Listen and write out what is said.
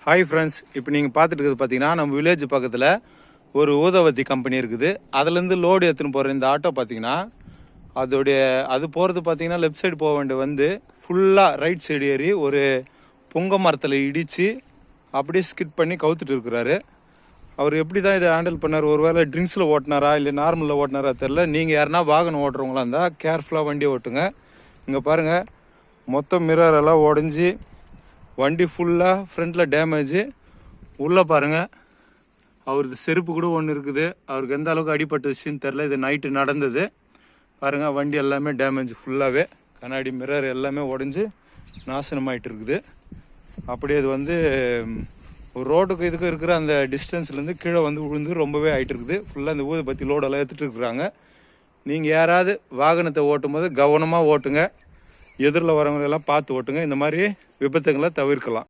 Hi friends, இப்போ நீங்கள் பார்த்துட்டு இருக்கிறது பார்த்தீங்கன்னா நம்ம வில்லேஜ் பக்கத்தில் ஒரு ஊதவத்தி கம்பெனி இருக்குது. அதுலேருந்து லோடு எடுத்துன்னு போகிற இந்த ஆட்டோ பார்த்தீங்கன்னா அது போகிறது பார்த்தீங்கன்னா லெஃப்ட் சைடு போக வேண்டிய வந்து ஃபுல்லாக ரைட் சைடு ஏறி ஒரு பொங்க மரத்தில் இடித்து அப்படியே ஸ்கிட் பண்ணி கவுத்துட்டு இருக்கிறாரு. அவர் எப்படி தான் இதை ஹேண்டில் பண்ணார்? ஒரு வேளை ட்ரிங்க்ஸில் ஓட்டினாரா இல்லை நார்மலில் ஓட்டினாரா தெரில. நீங்கள் யாருன்னா வாகனம் ஓட்டுறவங்களா இருந்தால் கேர்ஃபுல்லாக வண்டியை ஓட்டுங்க. இங்கே பாருங்கள், மொத்தம் மிரர் எல்லாம் உடஞ்சி வண்டி ஃபுல்லாக ஃப்ரண்ட்டில் டேமேஜு. உள்ளே பாருங்கள், அவருக்கு செருப்பு கூட ஒன்று இருக்குது. அவருக்கு எந்த அளவுக்கு அடிபட்டுச்சுன்னு தெரில. இது நைட்டு நடந்தது. பாருங்கள், வண்டி எல்லாமே டேமேஜ் ஃபுல்லாகவே. கண்ணாடி மிரர் எல்லாமே உடஞ்சி நாசனமாயிட்டு இருக்குது. அப்படியே இது வந்து ஒரு ரோட்டுக்கு இதுக்கு இருக்கிற அந்த டிஸ்டன்ஸ்லேருந்து கீழே வந்து விழுந்து ரொம்பவே ஆகிட்டு இருக்குது. ஃபுல்லாக இந்த ஊதுபத்தி லோடெல்லாம் எடுத்துகிட்டு இருக்கிறாங்க. நீங்கள் யாராவது வாகனத்தை ஓட்டும் போது கவனமாக ஓட்டுங்க. எதிரில் வரவங்களெல்லாம் பார்த்து ஓட்டுங்க. இந்த மாதிரி விபத்துங்களை தவிர்க்கலாம்.